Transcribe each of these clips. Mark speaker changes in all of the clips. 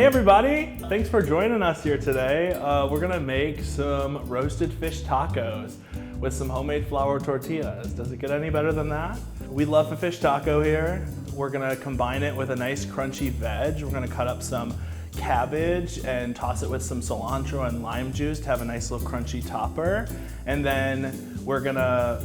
Speaker 1: Hey everybody, thanks for joining us here today. We're gonna make some roasted fish tacos with some homemade flour tortillas. Does it get any better than that? We love a fish taco here. We're gonna combine it with a nice crunchy veg. We're gonna cut up some cabbage and toss it with some cilantro and lime juice to have a nice little crunchy topper. And then we're gonna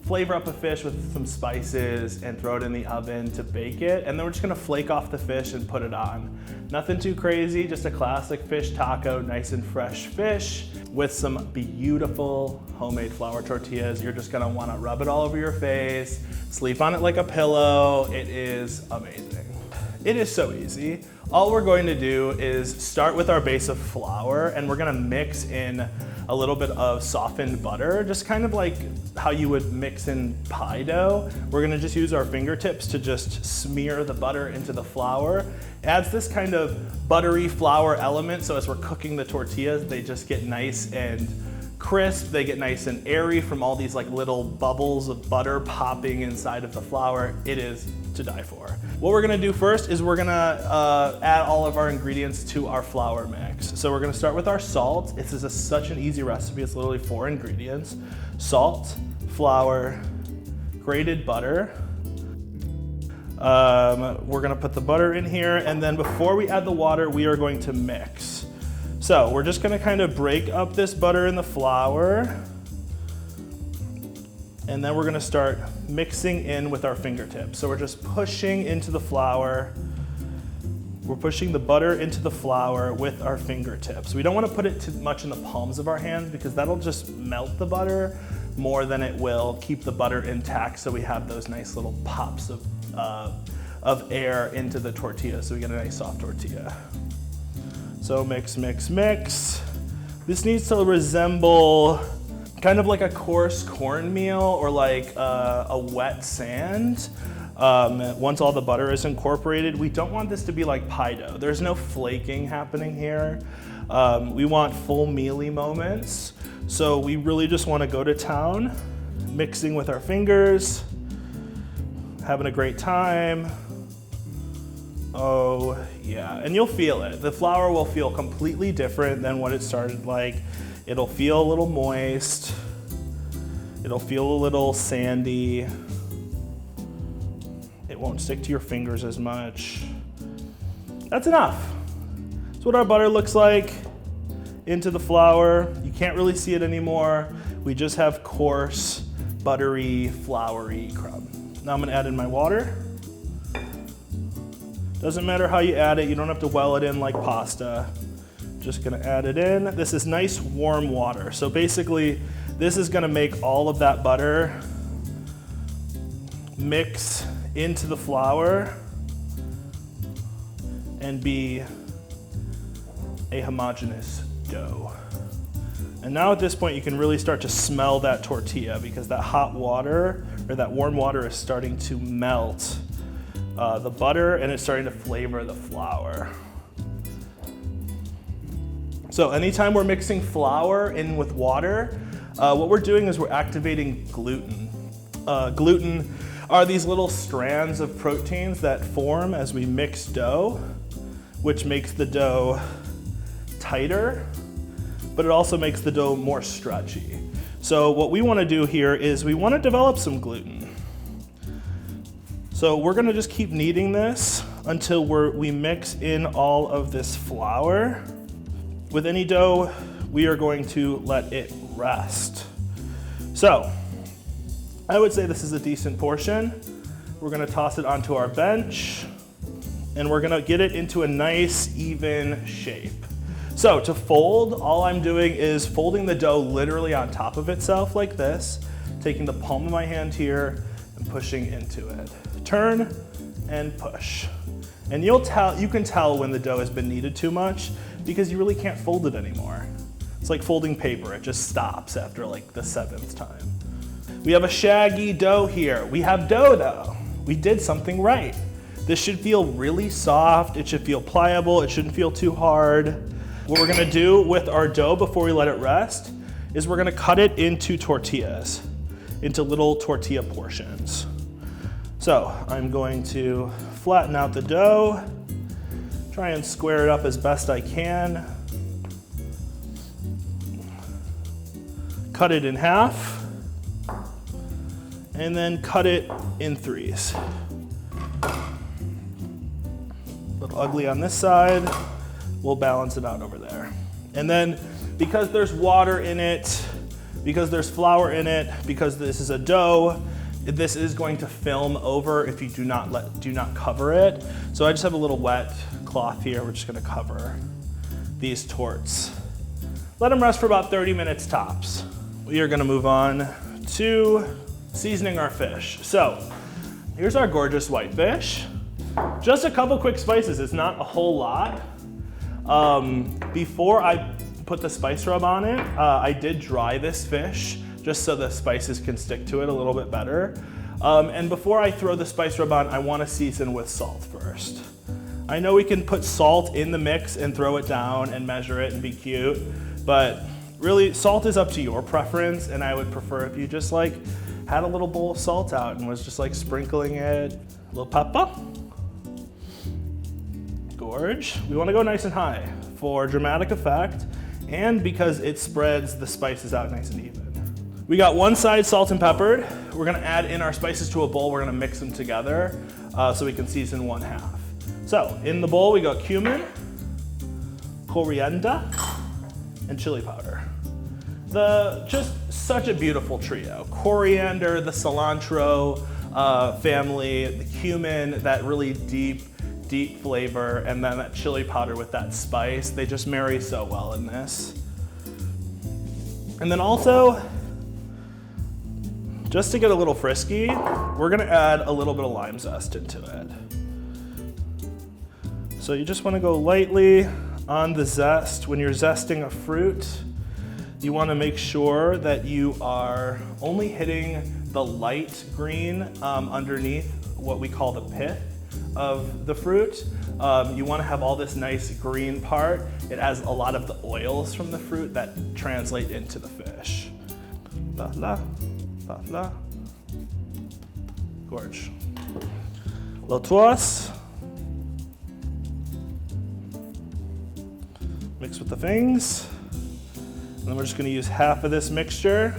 Speaker 1: flavor up a fish with some spices and throw it in the oven to bake it. And then we're just gonna flake off the fish and put it on. Nothing too crazy, just a classic fish taco, nice and fresh fish with some beautiful homemade flour tortillas. You're just gonna wanna rub it all over your face, sleep on it like a pillow. It is amazing. It is so easy. All we're going to do is start with our base of flour, and we're gonna mix in a little bit of softened butter, just kind of like how you would mix in pie dough. We're gonna just use our fingertips to just smear the butter into the flour. It adds this kind of buttery flour element, so as we're cooking the tortillas, they just get nice and crisp. They get nice and airy from all these like little bubbles of butter popping inside of the flour. It is to die for. What we're gonna do first is we're gonna add all of our ingredients to our flour mix. So we're gonna start with our salt. This is such an easy recipe. It's literally 4 ingredients: salt, flour, grated butter. We're gonna put the butter in here, and then before we add the water, we are going to mix. So we're just gonna kind of break up this butter in the flour, and then we're gonna start mixing in with our fingertips. So we're just pushing into the flour. We're pushing the butter into the flour with our fingertips. We don't wanna put it too much in the palms of our hands because that'll just melt the butter more than it will keep the butter intact, so we have those nice little pops of air into the tortilla, so we get a nice soft tortilla. So mix, mix, mix. This needs to resemble kind of like a coarse cornmeal or like a wet sand. Once all the butter is incorporated, we don't want this to be like pie dough. There's no flaking happening here. We want full mealy moments. So we really just want to go to town, mixing with our fingers, having a great time. Oh yeah, and you'll feel it. The flour will feel completely different than what it started like. It'll feel a little moist. It'll feel a little sandy. It won't stick to your fingers as much. That's enough. That's what our butter looks like into the flour. You can't really see it anymore. We just have coarse, buttery, floury crumb. Now I'm gonna add in my water. Doesn't matter how you add it. You don't have to well it in like pasta. Just gonna add it in. This is nice warm water. So basically, this is gonna make all of that butter mix into the flour and be a homogeneous dough. And now at this point, you can really start to smell that tortilla because that hot water or that warm water is starting to melt the butter, and it's starting to flavor the flour. So anytime we're mixing flour in with water, what we're doing is we're activating gluten. Gluten are these little strands of proteins that form as we mix dough, which makes the dough tighter, but it also makes the dough more stretchy. So what we want to do here is we want to develop some gluten. So we're gonna just keep kneading this until we mix in all of this flour. With any dough, we are going to let it rest. So I would say this is a decent portion. We're gonna toss it onto our bench, and we're gonna get it into a nice, even shape. So to fold, all I'm doing is folding the dough literally on top of itself like this, taking the palm of my hand here and pushing into it. Turn and push. And you can tell when the dough has been kneaded too much because you really can't fold it anymore. It's like folding paper, it just stops after like the 7th time. We have a shaggy dough here. We have dough though. We did something right. This should feel really soft, it should feel pliable, it shouldn't feel too hard. What we're gonna do with our dough before we let it rest is we're gonna cut it into tortillas, into little tortilla portions. So I'm going to flatten out the dough, Try and square it up as best I can. Cut it in half, and then cut it in threes. A little ugly on this side, we'll balance it out over there. And then, because there's water in it, because there's flour in it, because this is a dough, this is going to film over if you do not cover it. So I just have a little wet cloth here. We're just gonna cover these torts. Let them rest for about 30 minutes tops. We are gonna move on to seasoning our fish. So here's our gorgeous white fish. Just a couple quick spices, it's not a whole lot. Before I put the spice rub on it, I did dry this fish just so the spices can stick to it a little bit better. And before I throw the spice rub on, I wanna season with salt first. I know we can put salt in the mix and throw it down and measure it and be cute, but really, salt is up to your preference, and I would prefer if you just like had a little bowl of salt out and was just like sprinkling it. A little pepper. Gorge. We want to go nice and high for dramatic effect and because it spreads the spices out nice and even. We got one side salt and peppered. We're gonna add in our spices to a bowl. We're gonna mix them together so we can season one half. So in the bowl, we got cumin, coriander, and chili powder. Just such a beautiful trio. Coriander, the cilantro family, the cumin, that really deep flavor, and then that chili powder with that spice. They just marry so well in this. And then also, just to get a little frisky, we're gonna add a little bit of lime zest into it. So you just wanna go lightly on the zest. When you're zesting a fruit, you wanna make sure that you are only hitting the light green underneath what we call the pith of the fruit. You wanna have all this nice green part. It has a lot of the oils from the fruit that translate into the fish. La la, la la. Gorge. Little toss. Mix with the things. And then we're just gonna use half of this mixture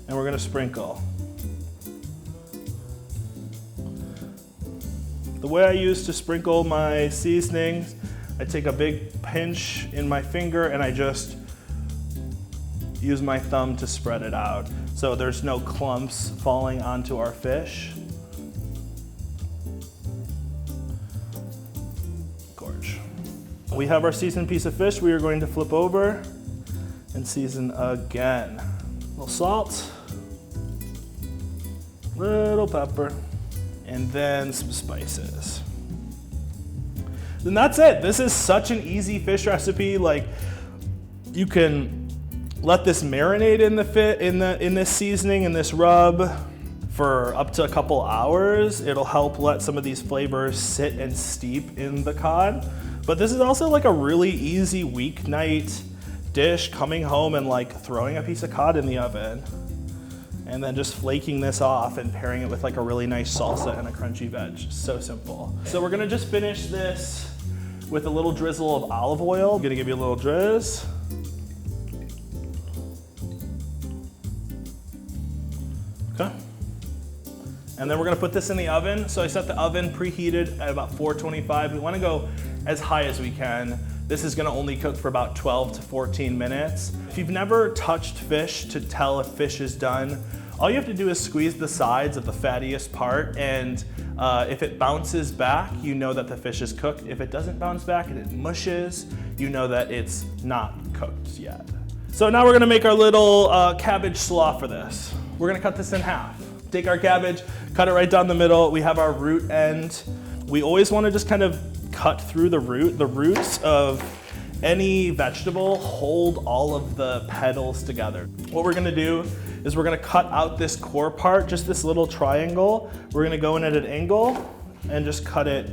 Speaker 1: and we're gonna sprinkle. The way I use to sprinkle my seasonings, I take a big pinch in my finger and I just use my thumb to spread it out so there's no clumps falling onto our fish. Gorge. We have our seasoned piece of fish we are going to flip over and season again. A little salt, little pepper, and then some spices. Then that's it. This is such an easy fish recipe. Like, you can let this marinate in this seasoning, in this rub, for up to a couple hours. It'll help let some of these flavors sit and steep in the cod. But this is also like a really easy weeknight dish, coming home and like throwing a piece of cod in the oven and then just flaking this off and pairing it with like a really nice salsa and a crunchy veg. So simple. So we're gonna just finish this with a little drizzle of olive oil. I'm gonna give you a little drizz. Okay. And then we're gonna put this in the oven. So I set the oven preheated at about 425. We wanna go as high as we can. This is gonna only cook for about 12 to 14 minutes. If you've never touched fish to tell if fish is done, all you have to do is squeeze the sides of the fattiest part, and if it bounces back, you know that the fish is cooked. If it doesn't bounce back and it mushes, you know that it's not cooked yet. So now we're gonna make our little cabbage slaw for this. We're gonna cut this in half. Take our cabbage, cut it right down the middle. We have our root end. We always wanna just kind of cut through the root. The roots of any vegetable hold all of the petals together. What we're gonna do is we're gonna cut out this core part, just this little triangle. We're gonna go in at an angle and just cut it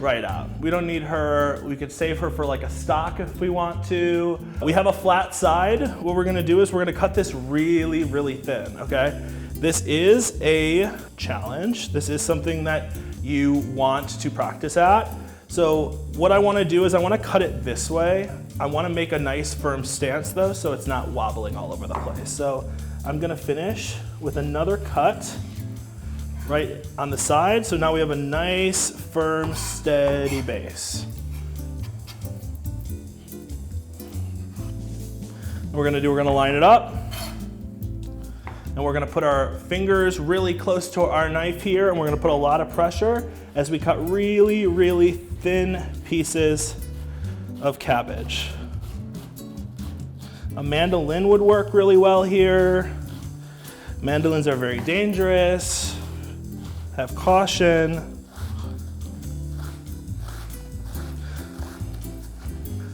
Speaker 1: right out. We don't need her. We could save her for like a stock if we want to. We have a flat side. What we're gonna do is we're gonna cut this really, really thin, okay? This is a challenge. This is something that you want to practice at. So what I wanna do is I wanna cut it this way. I wanna make a nice firm stance though, so it's not wobbling all over the place. So I'm gonna finish with another cut right on the side. So now we have a nice, firm, steady base. We're gonna line it up. And we're gonna put our fingers really close to our knife here, and we're gonna put a lot of pressure as we cut really, really thin pieces of cabbage. A mandolin would work really well here. Mandolins are very dangerous. Have caution.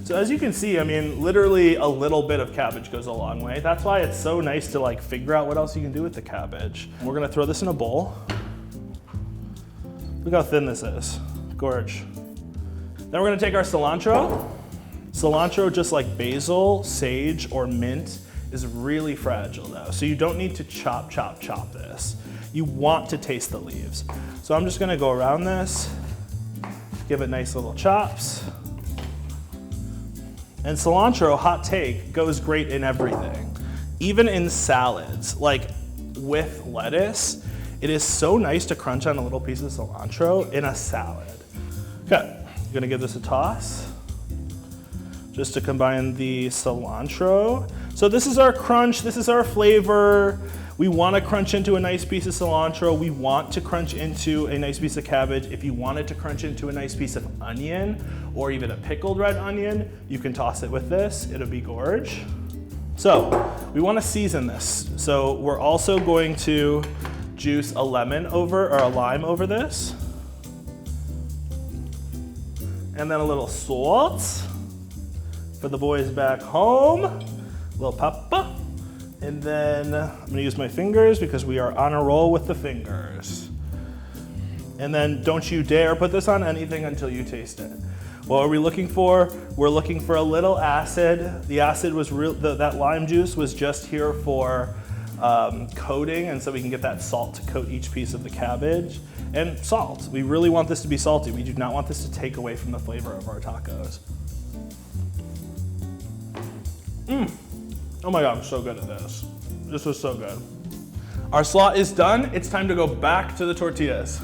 Speaker 1: So as you can see, I mean, literally a little bit of cabbage goes a long way. That's why it's so nice to like figure out what else you can do with the cabbage. We're gonna throw this in a bowl. Look how thin this is, gorge. Then we're gonna take our cilantro. Cilantro, just like basil, sage, or mint, is really fragile though. So you don't need to chop this. You want to taste the leaves. So I'm just gonna go around this, give it nice little chops. And cilantro, hot take, goes great in everything. Even in salads, like with lettuce, it is so nice to crunch on a little piece of cilantro in a salad. Okay, I'm gonna give this a toss, just to combine the cilantro. So this is our crunch, this is our flavor. We wanna crunch into a nice piece of cilantro. We want to crunch into a nice piece of cabbage. If you wanted to crunch into a nice piece of onion or even a pickled red onion, you can toss it with this, it'll be gorge. So we wanna season this. So we're also going to juice a lemon over, or a lime over this. And then a little salt for the boys back home. A little pepper. And then I'm gonna use my fingers because we are on a roll with the fingers. And then don't you dare put this on anything until you taste it. What are we looking for? We're looking for a little acid. The acid was that lime juice was just here for coating, and so we can get that salt to coat each piece of the cabbage. And salt, we really want this to be salty. We do not want this to take away from the flavor of our tacos. Oh my God, I'm so good at this. This was so good. Our slaw is done. It's time to go back to the tortillas.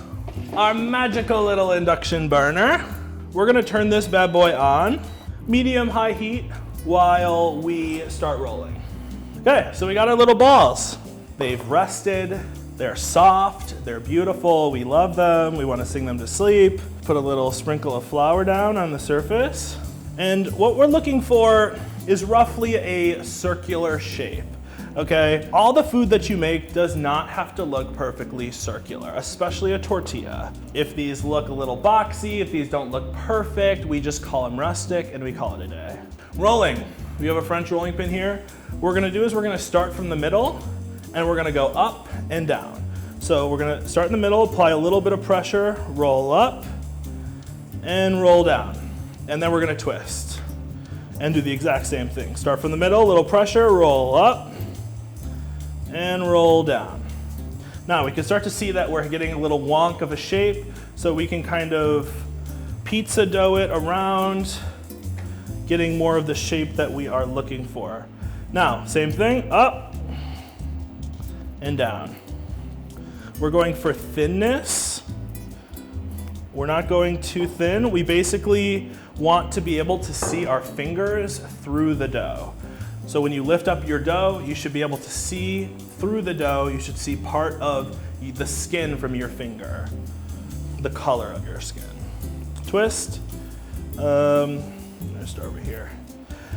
Speaker 1: Our magical little induction burner. We're gonna turn this bad boy on, medium-high heat, while we start rolling. Okay, so we got our little balls. They've rested, they're soft, they're beautiful, we love them, we wanna sing them to sleep. Put a little sprinkle of flour down on the surface. And what we're looking for is roughly a circular shape, okay? All the food that you make does not have to look perfectly circular, especially a tortilla. If these look a little boxy, if these don't look perfect, we just call them rustic and we call it a day. Rolling, we have a French rolling pin here. What we're gonna do is we're gonna start from the middle and we're gonna go up and down. So we're gonna start in the middle, apply a little bit of pressure, roll up and roll down. And then we're gonna twist and do the exact same thing. Start from the middle, little pressure, roll up, and roll down. Now we can start to see that we're getting a little wonk of a shape, so we can kind of pizza dough it around, getting more of the shape that we are looking for. Now, same thing, up and down. We're going for thinness. We're not going too thin. We basically want to be able to see our fingers through the dough. So when you lift up your dough, you should be able to see through the dough. You should see part of the skin from your finger, the color of your skin. Twist. I'm gonna start over here.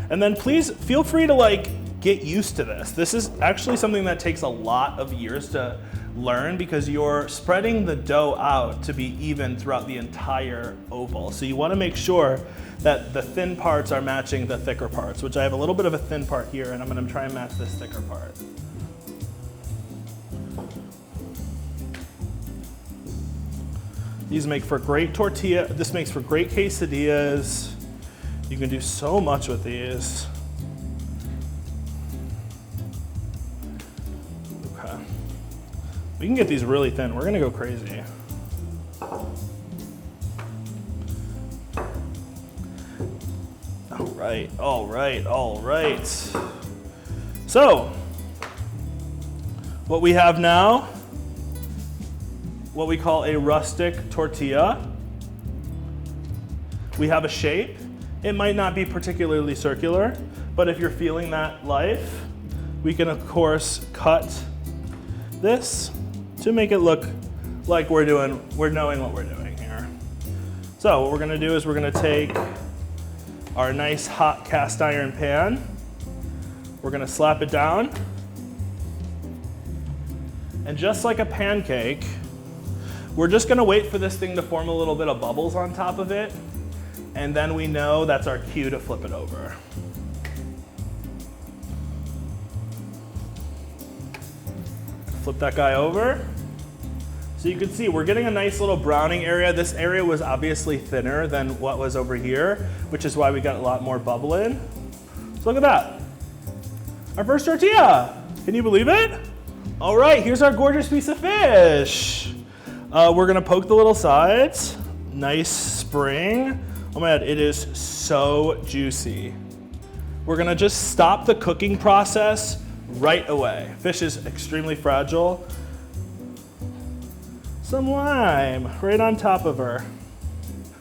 Speaker 1: And then please feel free to get used to this. This is actually something that takes a lot of years to learn because you're spreading the dough out to be even throughout the entire oval. So you want to make sure that the thin parts are matching the thicker parts, which I have a little bit of a thin part here, and I'm going to try and match this thicker part. These make for great tortilla. This makes for great quesadillas. You can do so much with these. We can get these really thin. We're gonna go crazy. right, all right, all right. So, what we have now, what we call a rustic tortilla. We have a shape. It might not be particularly circular, but if you're feeling that life, we can of course cut this to make it look like we're knowing what we're doing here. So what we're gonna do is we're gonna take our nice hot cast iron pan. We're gonna slap it down. And just like a pancake, we're just gonna wait for this thing to form a little bit of bubbles on top of it. And then we know that's our cue to flip it over. Flip that guy over. So you can see we're getting a nice little browning area. This area was obviously thinner than what was over here, which is why we got a lot more bubble in. So look at that. Our first tortilla. Can you believe it? All right, here's our gorgeous piece of fish. We're gonna poke the little sides. Nice spring. Oh my God, it is so juicy. We're gonna just stop the cooking process right away. Fish is extremely fragile. Some lime right on top of her.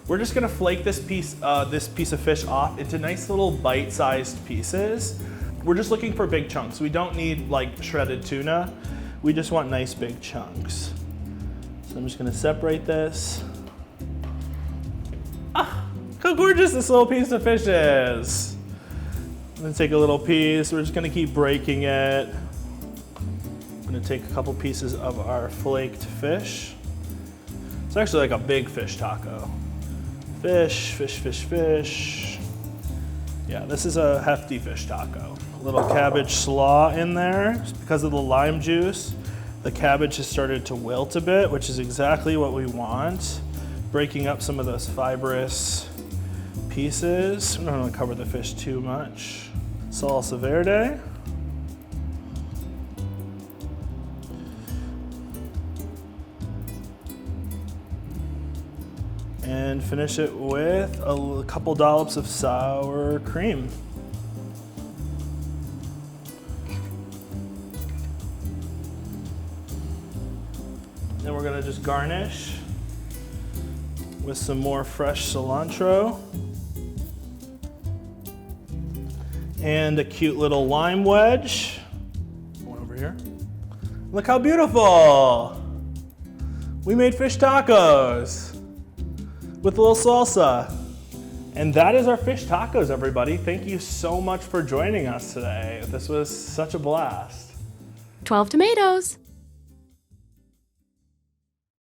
Speaker 1: We're just gonna flake this piece of fish off into nice little bite-sized pieces. We're just looking for big chunks. We don't need like shredded tuna. We just want nice big chunks. So I'm just gonna separate this. Ah, how gorgeous this little piece of fish is. I'm gonna take a little piece. We're just gonna keep breaking it. I'm gonna take a couple pieces of our flaked fish. It's actually like a big fish taco. Fish, fish, fish, fish. Yeah, this is a hefty fish taco. A little cabbage slaw in there. Just because of the lime juice, the cabbage has started to wilt a bit, which is exactly what we want. Breaking up some of those fibrous pieces. We don't want to cover the fish too much. Salsa verde. And finish it with a couple dollops of sour cream. Then we're gonna just garnish with some more fresh cilantro and a cute little lime wedge. One over here. Look how beautiful! We made fish tacos with a little salsa. And that is our fish tacos, everybody. Thank you so much for joining us today. This was such a blast.
Speaker 2: 12 tomatoes.